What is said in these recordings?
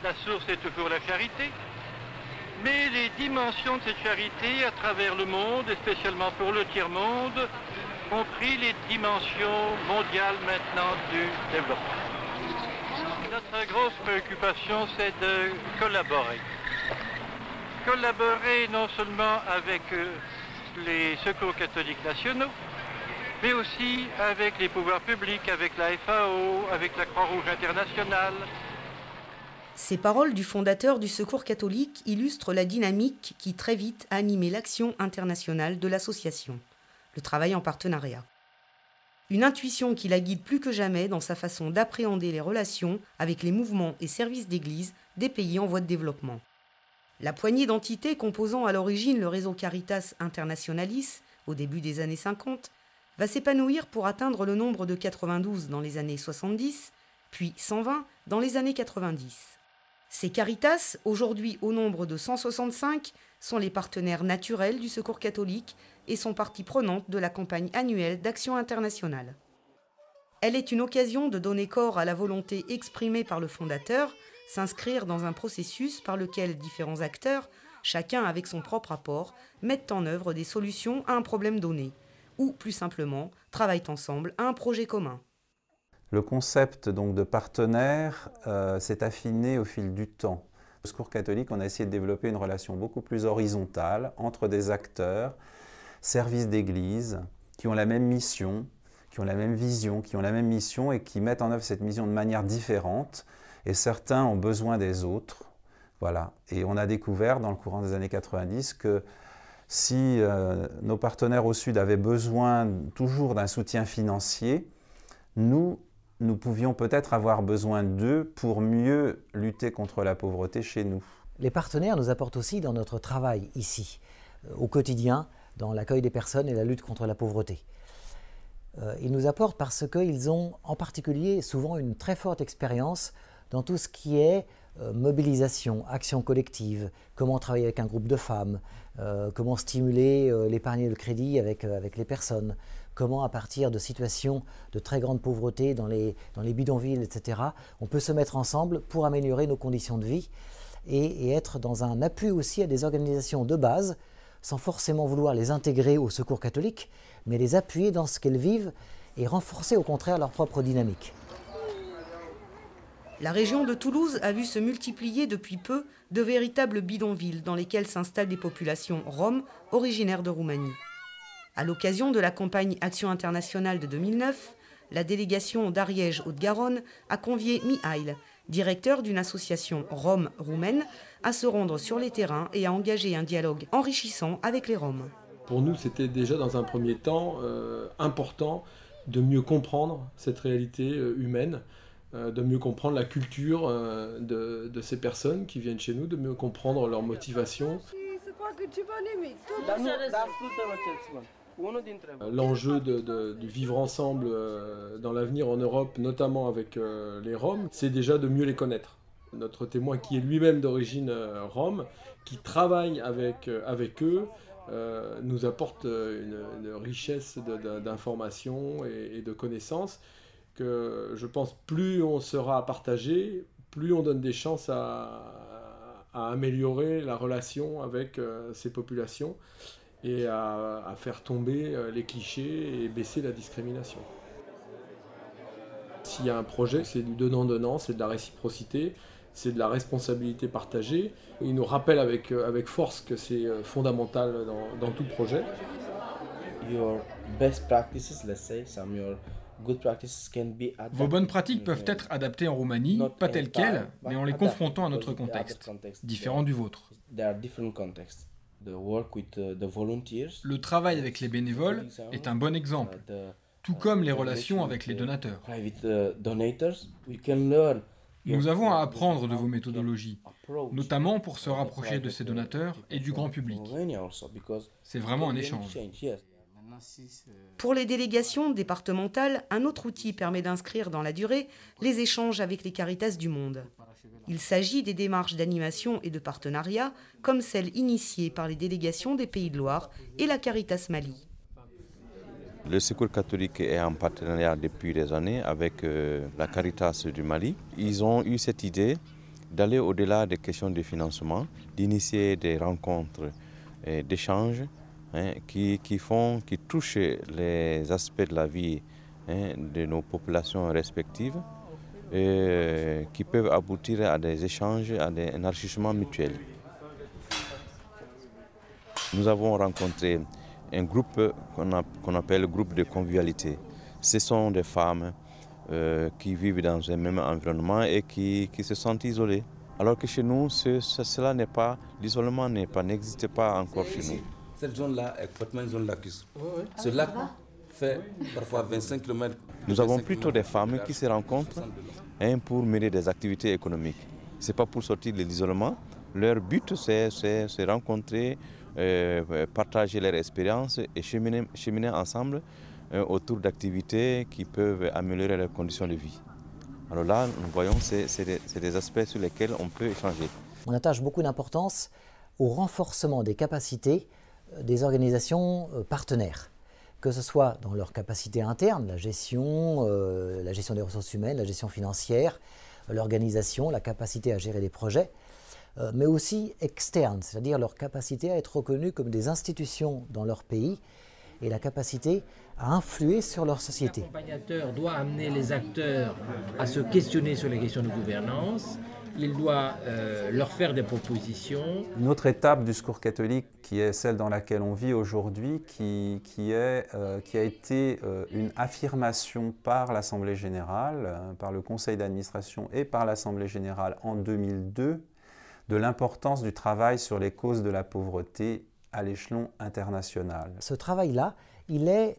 La source est toujours la charité. Mais les dimensions de cette charité à travers le monde, et spécialement pour le tiers-monde, ont pris les dimensions mondiales maintenant du développement. Notre grosse préoccupation, c'est de collaborer. Collaborer non seulement avec les secours catholiques nationaux, mais aussi avec les pouvoirs publics, avec la FAO, avec la Croix-Rouge internationale. Ces paroles du fondateur du Secours catholique illustrent la dynamique qui très vite a animé l'action internationale de l'association, le travail en partenariat. Une intuition qui la guide plus que jamais dans sa façon d'appréhender les relations avec les mouvements et services d'église des pays en voie de développement. La poignée d'entités composant à l'origine le réseau Caritas Internationalis, au début des années 50, va s'épanouir pour atteindre le nombre de 92 dans les années 70, puis 120 dans les années 90. Ces Caritas, aujourd'hui au nombre de 165, sont les partenaires naturels du Secours catholique et sont partie prenante de la campagne annuelle d'action internationale. Elle est une occasion de donner corps à la volonté exprimée par le fondateur, s'inscrire dans un processus par lequel différents acteurs, chacun avec son propre apport, mettent en œuvre des solutions à un problème donné, ou plus simplement, travaillent ensemble à un projet commun. Le concept donc de partenaire s'est affiné au fil du temps. Au Secours catholique, on a essayé de développer une relation beaucoup plus horizontale entre des acteurs, services d'église, qui ont la même mission, qui ont la même vision, qui ont la même mission et qui mettent en œuvre cette mission de manière différente. Et certains ont besoin des autres. Voilà. Et on a découvert dans le courant des années 90 que si nos partenaires au Sud avaient besoin toujours d'un soutien financier, nous pouvions peut-être avoir besoin d'eux pour mieux lutter contre la pauvreté chez nous. Les partenaires nous apportent aussi dans notre travail ici, au quotidien, dans l'accueil des personnes et la lutte contre la pauvreté. Ils nous apportent parce qu'ils ont en particulier souvent une très forte expérience dans tout ce qui est mobilisation, action collective, comment travailler avec un groupe de femmes, comment stimuler l'épargne et le crédit avec les personnes, comment à partir de situations de très grande pauvreté dans les bidonvilles, etc., on peut se mettre ensemble pour améliorer nos conditions de vie et être dans un appui aussi à des organisations de base, sans forcément vouloir les intégrer au Secours catholique, mais les appuyer dans ce qu'elles vivent et renforcer au contraire leur propre dynamique. La région de Toulouse a vu se multiplier depuis peu de véritables bidonvilles dans lesquelles s'installent des populations roms originaires de Roumanie. À l'occasion de la campagne Action internationale de 2009, la délégation d'Ariège-Haute-Garonne a convié Mihail, directeur d'une association rome-roumaine, à se rendre sur les terrains et à engager un dialogue enrichissant avec les Roms. Pour nous, c'était déjà dans un premier temps important de mieux comprendre cette réalité humaine, de mieux comprendre la culture de ces personnes qui viennent chez nous, de mieux comprendre leurs motivations. L'enjeu du vivre ensemble dans l'avenir en Europe, notamment avec les Roms, c'est déjà de mieux les connaître. Notre témoin qui est lui-même d'origine rome, qui travaille avec eux, nous apporte une richesse d'informations et de connaissances que je pense plus on sera à partager, plus on donne des chances à améliorer la relation avec ces populations et à faire tomber les clichés et baisser la discrimination. S'il y a un projet, c'est du donnant-donnant, c'est de la réciprocité, c'est de la responsabilité partagée. Il nous rappelle avec force que c'est fondamental dans tout projet. Vos bonnes pratiques peuvent être adaptées en Roumanie, pas telles quelles, mais en les confrontant à notre contexte, différent du vôtre. Le travail avec les bénévoles est un bon exemple, tout comme les relations avec les donateurs. Nous avons à apprendre de vos méthodologies, notamment pour se rapprocher de ces donateurs et du grand public. C'est vraiment un échange. Pour les délégations départementales, un autre outil permet d'inscrire dans la durée les échanges avec les Caritas du monde. Il s'agit des démarches d'animation et de partenariat, comme celles initiées par les délégations des Pays de Loire et la Caritas Mali. Le Secours catholique est en partenariat depuis des années avec la Caritas du Mali. Ils ont eu cette idée d'aller au-delà des questions de financement, d'initier des rencontres d'échanges qui touchent les aspects de la vie de nos populations respectives et qui peuvent aboutir à des échanges, à un enrichissement mutuel. Nous avons rencontré un groupe qu'on appelle le groupe de convivialité. Ce sont des femmes qui vivent dans un même environnement et qui se sentent isolées. Alors que chez nous, l'isolement n'existe pas encore chez nous. Cette zone-là est complètement une zone lacustre. Ce lac fait parfois 25 km. Nous avons plutôt des femmes qui se rencontrent pour mener des activités économiques. Ce n'est pas pour sortir de l'isolement. Leur but, c'est se rencontrer, partager leurs expériences et cheminer ensemble autour d'activités qui peuvent améliorer leurs conditions de vie. Alors là, nous voyons, c'est des aspects sur lesquels on peut échanger. On attache beaucoup d'importance au renforcement des capacités des organisations partenaires, que ce soit dans leurs capacités internes, la gestion des ressources humaines, la gestion financière, l'organisation, la capacité à gérer des projets, mais aussi externes, c'est-à-dire leur capacité à être reconnues comme des institutions dans leur pays et la capacité à influer sur leur société. L'accompagnateur doit amener les acteurs à se questionner sur les questions de gouvernance. Il doit leur faire des propositions. Une autre étape du Secours catholique, qui est celle dans laquelle on vit aujourd'hui, qui a été une affirmation par l'Assemblée générale, par le Conseil d'administration et par l'Assemblée générale en 2002, de l'importance du travail sur les causes de la pauvreté à l'échelon international. Ce travail-là, il est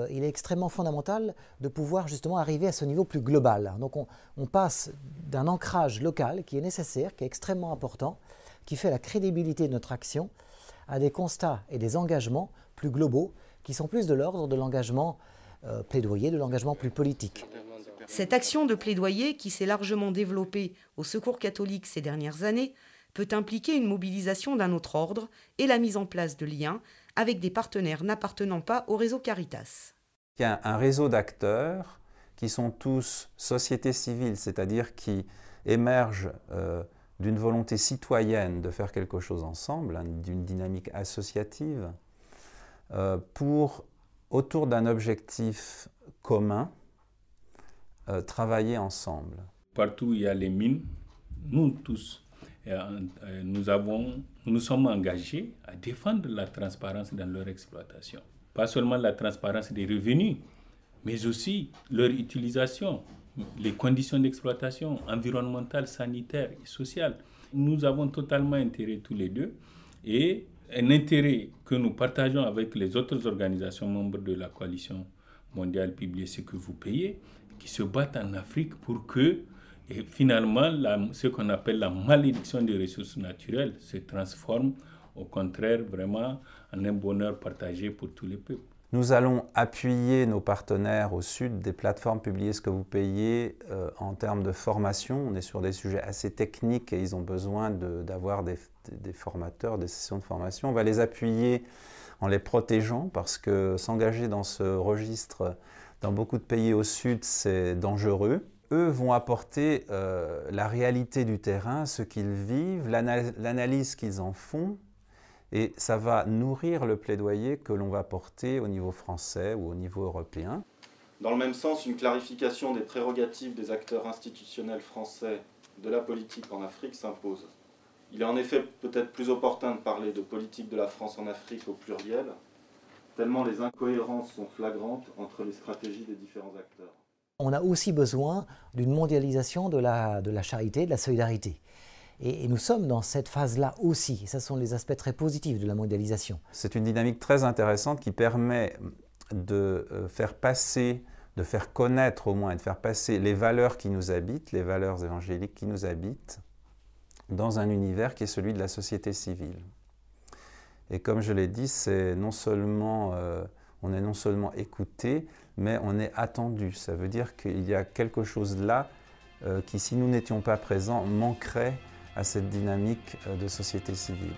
extrêmement fondamental de pouvoir justement arriver à ce niveau plus global. Donc on passe d'un ancrage local qui est nécessaire, qui est extrêmement important, qui fait la crédibilité de notre action, à des constats et des engagements plus globaux, qui sont plus de l'ordre de l'engagement plaidoyer, de l'engagement plus politique. Cette action de plaidoyer, qui s'est largement développée au Secours catholique ces dernières années, peut impliquer une mobilisation d'un autre ordre et la mise en place de liens avec des partenaires n'appartenant pas au réseau Caritas. Il y a un réseau d'acteurs qui sont tous sociétés civiles, c'est-à-dire qui émergent d'une volonté citoyenne de faire quelque chose ensemble, d'une dynamique associative, autour d'un objectif commun, travailler ensemble. Partout où il y a les mines, nous tous, nous sommes engagés à défendre la transparence dans leur exploitation. Pas seulement la transparence des revenus, mais aussi leur utilisation, les conditions d'exploitation environnementales, sanitaires et sociales. Nous avons totalement intérêt tous les deux et un intérêt que nous partageons avec les autres organisations membres de la coalition mondiale Publiez ce que vous payez, qui se battent en Afrique pour que et finalement, ce qu'on appelle la malédiction des ressources naturelles se transforme au contraire vraiment en un bonheur partagé pour tous les peuples. Nous allons appuyer nos partenaires au sud des plateformes Publiez ce que vous payez en termes de formation. On est sur des sujets assez techniques et ils ont besoin d'avoir des formateurs, des sessions de formation. On va les appuyer en les protégeant parce que s'engager dans ce registre dans beaucoup de pays au sud, c'est dangereux. Eux vont apporter la réalité du terrain, ce qu'ils vivent, l'analyse qu'ils en font, et ça va nourrir le plaidoyer que l'on va porter au niveau français ou au niveau européen. Dans le même sens, une clarification des prérogatives des acteurs institutionnels français de la politique en Afrique s'impose. Il est en effet peut-être plus opportun de parler de politique de la France en Afrique au pluriel, tellement les incohérences sont flagrantes entre les stratégies des différents acteurs. On a aussi besoin d'une mondialisation de la charité, de la solidarité. Et nous sommes dans cette phase-là aussi. Et ce sont les aspects très positifs de la mondialisation. C'est une dynamique très intéressante qui permet de faire passer, de faire connaître au moins, et de faire passer les valeurs qui nous habitent, les valeurs évangéliques qui nous habitent, dans un univers qui est celui de la société civile. Et comme je l'ai dit, c'est non seulement... on est non seulement écouté, mais on est attendu. Ça veut dire qu'il y a quelque chose là qui, si nous n'étions pas présents, manquerait à cette dynamique de société civile.